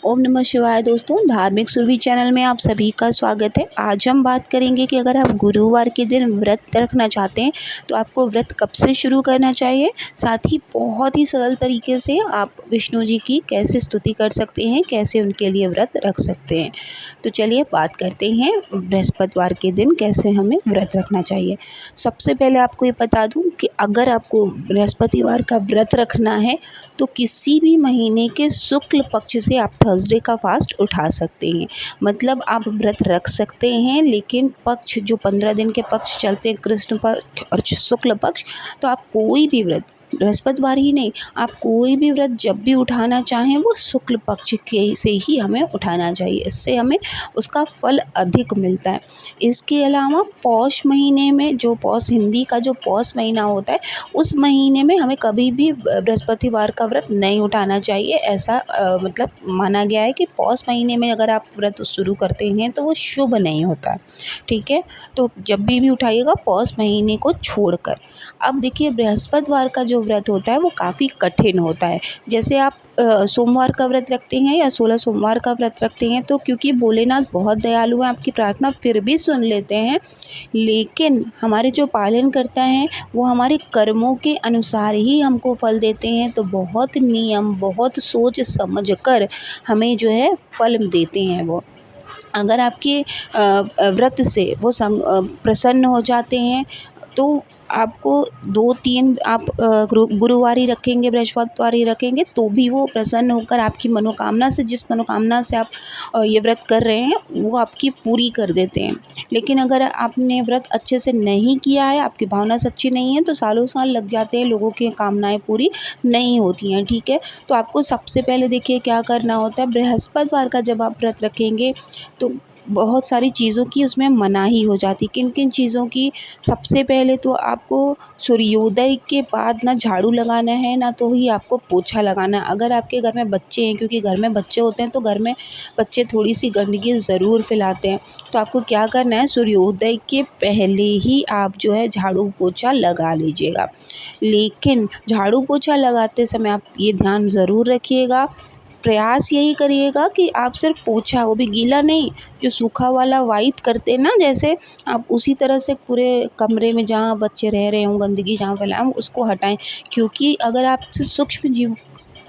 ओम नमः शिवाय दोस्तों, धार्मिक सुरभि चैनल में आप सभी का स्वागत है। आज हम बात करेंगे कि अगर आप गुरुवार के दिन व्रत रखना चाहते हैं तो आपको व्रत कब से शुरू करना चाहिए। साथ ही बहुत ही सरल तरीके से आप विष्णु जी की कैसे स्तुति कर सकते हैं, कैसे उनके लिए व्रत रख सकते हैं। तो चलिए बात करते हैं बृहस्पतिवार के दिन कैसे हमें व्रत रखना चाहिए। सबसे पहले आपको ये बता दूँ कि अगर आपको बृहस्पतिवार का व्रत रखना है तो किसी भी महीने के शुक्ल पक्ष से आप थर्सडे का फास्ट उठा सकते हैं। मतलब आप व्रत रख सकते हैं, लेकिन पक्ष जो 15 दिन के पक्ष चलते हैं, कृष्ण पक्ष और शुक्ल पक्ष, तो आप कोई भी व्रत, बृहस्पतिवार ही नहीं, आप कोई भी व्रत जब भी उठाना चाहें वो शुक्ल पक्ष के से ही हमें उठाना चाहिए। इससे हमें उसका फल अधिक मिलता है। इसके अलावा पौष महीने में, जो पौष हिंदी का जो पौष महीना होता है, उस महीने में हमें कभी भी बृहस्पतिवार का व्रत नहीं उठाना चाहिए। ऐसा मतलब माना गया है कि पौष महीने में अगर आप व्रत शुरू करते हैं तो वो शुभ नहीं होता, ठीक है। तो जब भी उठाइएगा पौष महीने को छोड़कर। अब देखिए, बृहस्पतिवार का जो व्रत होता है वो काफ़ी कठिन होता है। जैसे आप सोमवार का व्रत रखते हैं या 16 सोमवार का व्रत रखते हैं, तो क्योंकि भोलेनाथ बहुत दयालु हैं, आपकी प्रार्थना फिर भी सुन लेते हैं, लेकिन हमारे जो पालन करता है वो हमारे कर्मों के अनुसार ही हमको फल देते हैं। तो बहुत नियम, बहुत सोच समझ कर हमें जो है फल देते हैं वो। अगर आपके व्रत से वो प्रसन्न हो जाते हैं तो आपको 2-3 आप गुरुवार ही रखेंगे, बृहस्पतिवार ही रखेंगे, तो भी वो प्रसन्न होकर आपकी मनोकामना से, जिस मनोकामना से आप ये व्रत कर रहे हैं, वो आपकी पूरी कर देते हैं। लेकिन अगर आपने व्रत अच्छे से नहीं किया है, आपकी भावना सच्ची नहीं है, तो सालों साल लग जाते हैं, लोगों की कामनाएं पूरी नहीं होती हैं, ठीक है। तो आपको सबसे पहले देखिए क्या करना होता है। बृहस्पतिवार का जब आप व्रत रखेंगे तो बहुत सारी चीज़ों की उसमें मनाही हो जाती। किन किन चीज़ों की? सबसे पहले तो आपको सूर्योदय के बाद ना झाड़ू लगाना है, ना तो ही आपको पोछा लगाना है। अगर आपके घर में बच्चे हैं, क्योंकि घर में बच्चे होते हैं तो घर में बच्चे थोड़ी सी गंदगी ज़रूर फैलाते हैं, तो आपको क्या करना है, सूर्योदय के पहले ही आप जो है झाड़ू पोछा लगा लीजिएगा। लेकिन झाड़ू पोछा लगाते समय आप ये ध्यान ज़रूर रखिएगा, प्रयास यही करिएगा कि आप सिर्फ पोछा, वो भी गीला नहीं, जो सूखा वाला वाइप करते हैं ना, जैसे आप उसी तरह से पूरे कमरे में जहाँ बच्चे रह रहे हों, गंदगी जहाँ फैलाएं उसको हटाएं। क्योंकि अगर आपसे सूक्ष्म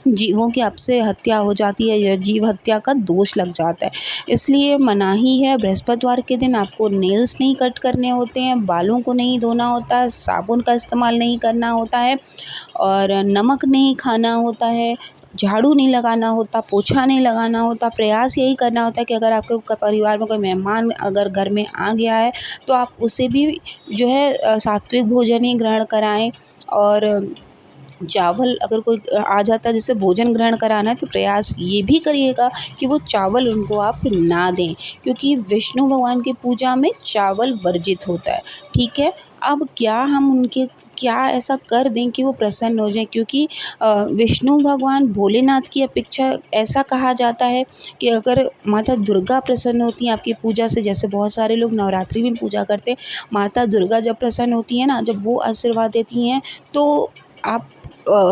जीवों की आपसे हत्या हो जाती है या जीव हत्या का दोष लग जाता है, इसलिए मनाही है। बृहस्पतिवार के दिन आपको नेल्स नहीं कट करने होते हैं, बालों को नहीं धोना होता है, साबुन का इस्तेमाल नहीं करना होता है, और नमक नहीं खाना होता है, झाड़ू नहीं लगाना होता, पोछा नहीं लगाना होता। प्रयास यही करना होता है कि अगर आपके परिवार में कोई मेहमान अगर घर में आ गया है तो आप उसे भी जो है सात्विक भोजन ही ग्रहण कराएं। और चावल अगर कोई आ जाता है जिसे भोजन ग्रहण कराना है, तो प्रयास ये भी करिएगा कि वो चावल उनको आप ना दें, क्योंकि विष्णु भगवान की पूजा में चावल वर्जित होता है, ठीक है। अब क्या हम उनके क्या ऐसा कर दें कि वो प्रसन्न हो जाएं, क्योंकि विष्णु भगवान भोलेनाथ की अपेक्षा, ऐसा कहा जाता है कि अगर माता दुर्गा प्रसन्न होती हैं आपकी पूजा से, जैसे बहुत सारे लोग नवरात्रि में पूजा करते हैं, माता दुर्गा जब प्रसन्न होती है ना, जब वो आशीर्वाद देती हैं, तो आप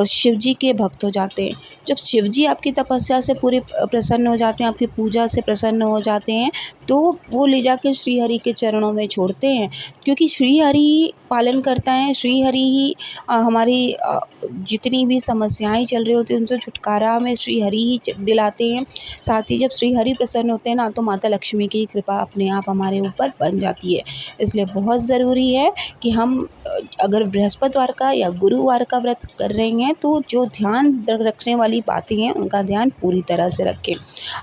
शिव जी के भक्त हो जाते हैं। जब शिव जी आपकी तपस्या से पूरे प्रसन्न हो जाते हैं, आपकी पूजा से प्रसन्न हो जाते हैं, तो वो ले जाके श्री हरि के चरणों में छोड़ते हैं, क्योंकि श्री हरि ही पालन करता है। श्री हरि ही हमारी जितनी भी समस्याएं चल रही होती हैं उनसे छुटकारा हमें श्री हरि ही दिलाते हैं। साथ ही जब श्री हरि प्रसन्न होते हैं ना, तो माता लक्ष्मी की कृपा अपने आप हमारे ऊपर बन जाती है। इसलिए बहुत ज़रूरी है कि हम अगर बृहस्पतिवार का या गुरुवार का व्रत कर रहे हैं तो जो ध्यान रखने वाली बातें हैं उनका ध्यान पूरी तरह से रखें।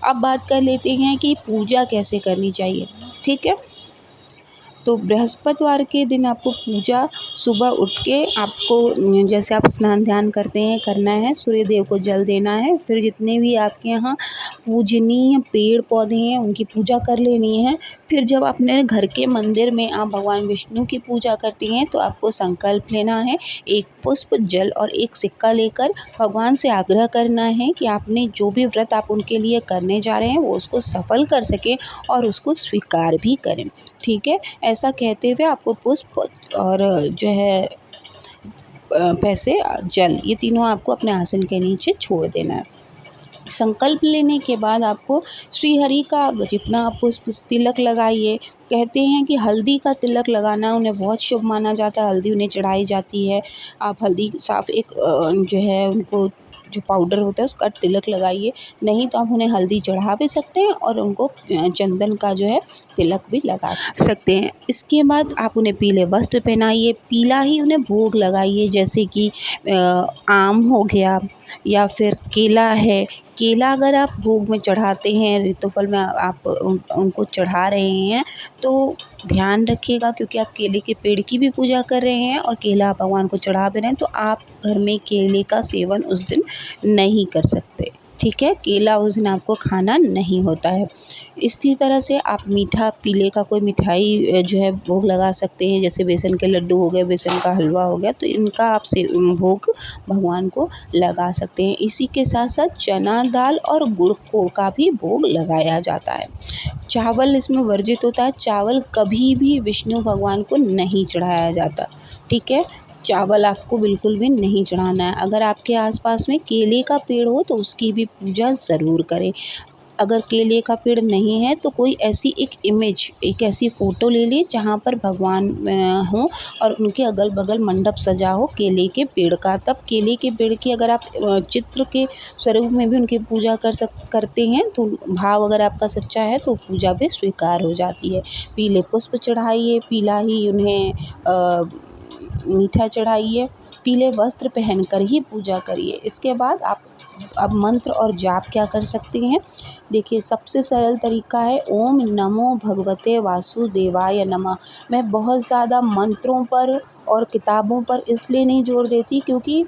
अब बात कर लेते हैं कि पूजा कैसे करनी चाहिए, ठीक है। तो बृहस्पतिवार के दिन आपको पूजा सुबह उठ के आपको, जैसे आप स्नान ध्यान करते हैं, करना है, सूर्य देव को जल देना है, फिर जितने भी आपके यहाँ पूजनीय पेड़ पौधे हैं उनकी पूजा कर लेनी है। फिर जब अपने घर के मंदिर में आप भगवान विष्णु की पूजा करती हैं तो आपको संकल्प लेना है, एक पुष्प, जल और एक सिक्का लेकर भगवान से आग्रह करना है कि आपने जो भी व्रत आप उनके लिए करने जा रहे हैं वो उसको सफल कर सकें और उसको स्वीकार भी करें, ठीक है। ऐसा कहते हुए आपको पुष्प और जो है पैसे, जल, ये तीनों आपको अपने आसन के नीचे छोड़ देना है। संकल्प लेने के बाद आपको श्री हरि का जितना आप पुष्प तिलक लगाइए। कहते हैं कि हल्दी का तिलक लगाना उन्हें बहुत शुभ माना जाता है, हल्दी उन्हें चढ़ाई जाती है। आप हल्दी साफ़ एक जो है उनको जो पाउडर होता है उसका तिलक लगाइए। नहीं तो आप उन्हें हल्दी चढ़ा भी सकते हैं और उनको चंदन का जो है तिलक भी लगा सकते हैं। इसके बाद आप उन्हें पीले वस्त्र पहनाइए, पीला ही उन्हें भोग लगाइए, जैसे कि आम हो गया या फिर केला है। केला अगर आप भोग में चढ़ाते हैं, ऋतुफल में आप उनको चढ़ा रहे हैं तो ध्यान रखिएगा, क्योंकि आप केले के पेड़ की भी पूजा कर रहे हैं और केला आप भगवान को चढ़ा भी रहे हैं, तो आप घर में केले का सेवन उस दिन नहीं कर सकते। ठीक है, केला उस दिन आपको खाना नहीं होता है। इसी तरह से आप मीठा पीले का कोई मिठाई जो है भोग लगा सकते हैं, जैसे बेसन के लड्डू हो गए, बेसन का हलवा हो गया, तो इनका आप से भोग भगवान को लगा सकते हैं। इसी के साथ साथ चना दाल और गुड़ को का भी भोग लगाया जाता है। चावल इसमें वर्जित होता है, चावल कभी भी विष्णु भगवान को नहीं चढ़ाया जाता। ठीक है, चावल आपको बिल्कुल भी नहीं चढ़ाना है। अगर आपके आसपास में केले का पेड़ हो तो उसकी भी पूजा ज़रूर करें। अगर केले का पेड़ नहीं है तो कोई ऐसी एक इमेज, एक ऐसी फ़ोटो ले लें जहाँ पर भगवान हों और उनके अगल-बगल मंडप सजा हो केले के पेड़ का। तब केले के पेड़ की अगर आप चित्र के स्वरूप में भी उनकी पूजा करते हैं तो भाव अगर आपका सच्चा है तो पूजा भी स्वीकार हो जाती है। पीले पुष्प चढ़ाइए, पीला ही उन्हें मीठा चढ़ाइए, पीले वस्त्र पहनकर ही पूजा करिए। इसके बाद आप अब मंत्र और जाप क्या कर सकते हैं। देखिए, सबसे सरल तरीका है ओम नमो भगवते वासुदेवाय नमः। मैं बहुत ज़्यादा मंत्रों पर और किताबों पर इसलिए नहीं जोर देती, क्योंकि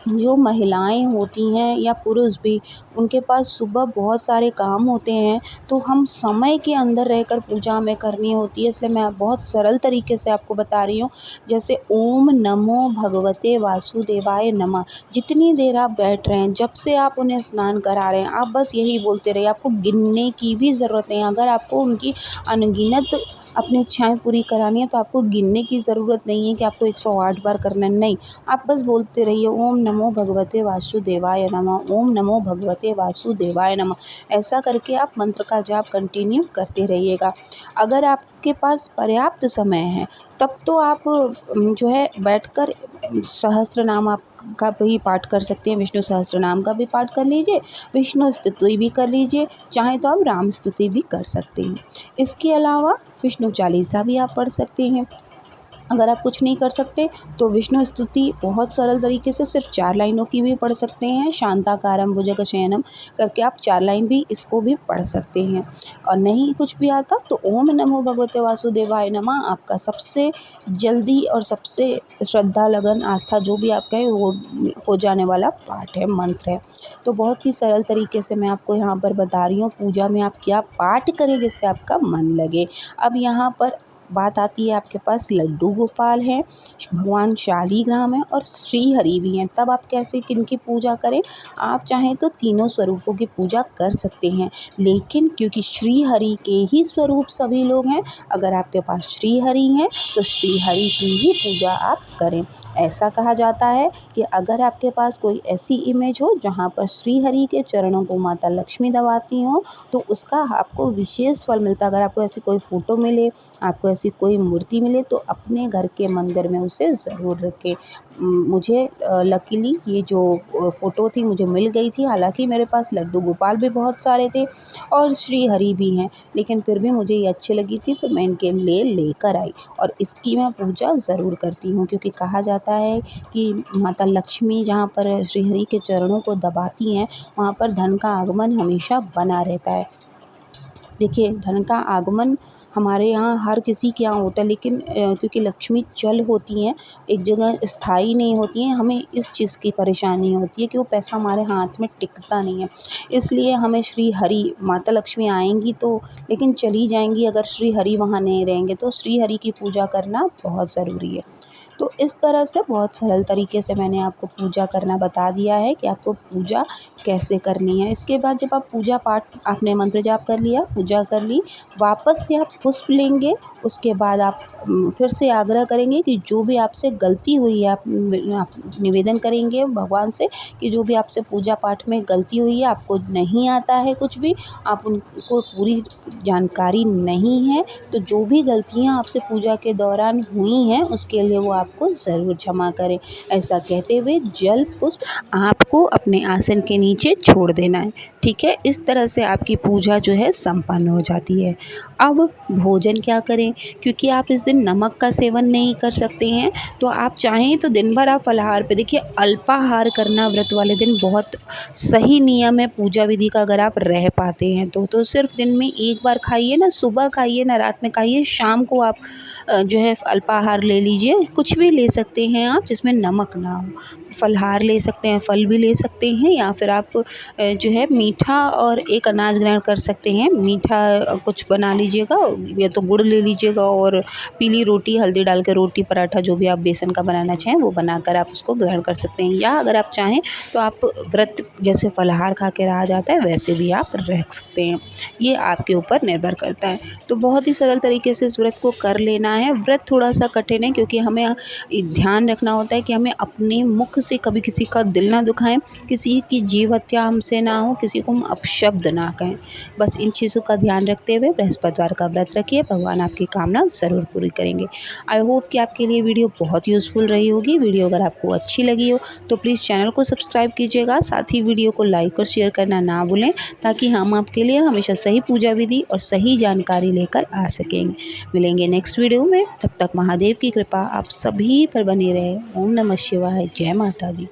जो महिलाएं होती हैं या पुरुष भी, उनके पास सुबह बहुत सारे काम होते हैं, तो हम समय के अंदर रहकर पूजा हमें करनी होती है। इसलिए मैं बहुत सरल तरीके से आपको बता रही हूँ, जैसे ओम नमो भगवते वासुदेवाय नमः। जितनी देर आप बैठ रहे हैं, जब से आप उन्हें स्नान करा रहे हैं, आप बस यही बोलते रहिए। आपको गिनने की भी ज़रूरत नहीं है। अगर आपको उनकी अनगिनत अपनी इच्छाएं पूरी करानी है तो आपको गिनने की ज़रूरत नहीं है कि आपको 108 बार करना है। नहीं, आप बस बोलते रहिए ओम नमो भगवते वासुदेवाय नमः, ओम नमो भगवते वासुदेवाय नमः। ऐसा करके आप मंत्र का जाप कंटिन्यू करते रहिएगा। अगर आपके पास पर्याप्त समय है तब तो आप जो है बैठकर सहस्त्र नाम आप का भी पाठ कर सकते हैं। विष्णु सहस्त्र नाम का भी पाठ कर लीजिए, विष्णु स्तुति भी कर लीजिए, चाहे तो आप राम स्तुति भी कर सकते हैं। इसके अलावा विष्णु चालीसा भी आप पढ़ सकते हैं। अगर आप कुछ नहीं कर सकते तो विष्णु स्तुति बहुत सरल तरीके से सिर्फ 4 लाइनों की भी पढ़ सकते हैं। शांताकारं भुजगशयनं करके आप 4 लाइन भी इसको भी पढ़ सकते हैं। और नहीं कुछ भी आता तो ओम नमो भगवते वासुदेवाय नमः आपका सबसे जल्दी और सबसे श्रद्धा लगन आस्था जो भी आप कहें वो हो जाने वाला पाठ है, मंत्र है। तो बहुत ही सरल तरीके से मैं आपको यहाँ पर बता रही हूँ पूजा में आप क्या पाठ करें जिससे आपका मन लगे। अब यहाँ पर बात आती है, आपके पास लड्डू गोपाल हैं, भगवान शालीग्राम है और श्री हरि भी हैं, तब आप कैसे किनकी पूजा करें। आप चाहें तो तीनों स्वरूपों की पूजा कर सकते हैं, लेकिन क्योंकि श्री हरि के ही स्वरूप सभी लोग हैं, अगर आपके पास श्री हरि हैं तो श्री हरि की ही पूजा आप करें। ऐसा कहा जाता है कि अगर आपके पास कोई ऐसी इमेज हो जहाँ पर श्री हरि के चरणों को माता लक्ष्मी दबाती हों तो उसका आपको विशेष फल मिलता है। अगर आपको ऐसी कोई फ़ोटो मिले, आपको ऐसी कोई मूर्ति मिले तो अपने घर के मंदिर में उसे ज़रूर रखें। मुझे लकीली ये जो फ़ोटो थी मुझे मिल गई थी, हालांकि मेरे पास लड्डू गोपाल भी बहुत सारे थे और श्री हरि भी हैं, लेकिन फिर भी मुझे ये अच्छी लगी थी तो मैं इनके लिए लेकर आई और इसकी मैं पूजा ज़रूर करती हूँ, क्योंकि कहा जाता है कि माता लक्ष्मी जहाँ पर श्री हरि के चरणों को दबाती हैं वहाँ पर धन का आगमन हमेशा बना रहता है। देखिए, धन का आगमन हमारे यहाँ हर किसी के यहाँ होता है, लेकिन क्योंकि लक्ष्मी चल होती हैं, एक जगह स्थायी नहीं होती हैं, हमें इस चीज़ की परेशानी होती है कि वो पैसा हमारे हाथ में टिकता नहीं है। इसलिए हमें श्री हरि माता लक्ष्मी आएँगी तो लेकिन चली जाएँगी, अगर श्री हरि वहाँ नहीं रहेंगे, तो श्री हरि की पूजा करना बहुत ज़रूरी है। तो इस तरह से बहुत सरल तरीके से मैंने आपको पूजा करना बता दिया है कि आपको पूजा कैसे करनी है। इसके बाद जब आप पूजा पाठ आपने मंत्र जाप कर लिया, पूजा कर ली, वापस से आप पुष्प लेंगे। उसके बाद आप फिर से आग्रह करेंगे कि जो भी आपसे गलती हुई है आप निवेदन करेंगे भगवान से कि जो भी आपसे पूजा पाठ में गलती हुई है, आपको नहीं आता है कुछ भी, आप उनको पूरी जानकारी नहीं है, तो जो भी गलतियाँ आपसे पूजा के दौरान हुई हैं उसके लिए वो आपको ज़रूर क्षमा करें। ऐसा कहते हुए जल पुष्प आपको अपने आसन के नीचे छोड़ देना है। ठीक है, इस तरह से आपकी पूजा जो है संपन्न हो जाती है। अब भोजन क्या करें, क्योंकि आप इस दिन नमक का सेवन नहीं कर सकते हैं, तो आप चाहें तो दिन भर आप फलाहार पे, देखिए अल्पाहार करना व्रत वाले दिन बहुत सही नियम है पूजा विधि का। अगर आप रह पाते हैं तो सिर्फ दिन में एक बार खाइए, ना सुबह खाइए ना रात में खाइए, शाम को आप जो है अल्पाहार ले लीजिए। कुछ भी ले सकते हैं आप जिसमें नमक ना हो, फलाहार ले सकते हैं, फल भी ले सकते हैं, या फिर आप जो है मीठा और एक अनाज ग्रहण कर सकते हैं। मीठा कुछ बना लीजिएगा, या तो गुड़ ले लीजिएगा और पीली रोटी हल्दी डाल के रोटी पराठा जो भी आप बेसन का बनाना चाहें वो बनाकर आप उसको ग्रहण कर सकते हैं। या अगर आप चाहें तो आप व्रत जैसे फलाहार खा के रहा जाता है वैसे भी आप रह सकते हैं, ये आपके ऊपर निर्भर करता है। तो बहुत ही सरल तरीके से इस व्रत को कर लेना है। व्रत थोड़ा सा कठिन है क्योंकि हमें ध्यान रखना होता है कि हमें अपने मुख से कभी किसी का दिल ना दुखाएं, किसी की जीव हत्या हमसे ना हो, किसी को हम अपशब्द ना कहें। बस इन चीज़ों का ध्यान रखते हुए बृहस्पतिवार का व्रत रखिए, भगवान आपकी कामना ज़रूर पूरी करेंगे। आई होप कि आपके लिए वीडियो बहुत यूज़फुल रही होगी। वीडियो अगर आपको अच्छी लगी हो तो प्लीज़ चैनल को सब्सक्राइब कीजिएगा, साथ ही वीडियो को लाइक और शेयर करना ना भूलें, ताकि हम आपके लिए हमेशा सही पूजा विधि और सही जानकारी लेकर आ सकेंगे। मिलेंगे नेक्स्ट वीडियो में, तब तक महादेव की कृपा आप सभी पर बनी रहे। ओम नमः शिवाय, जय माता दी।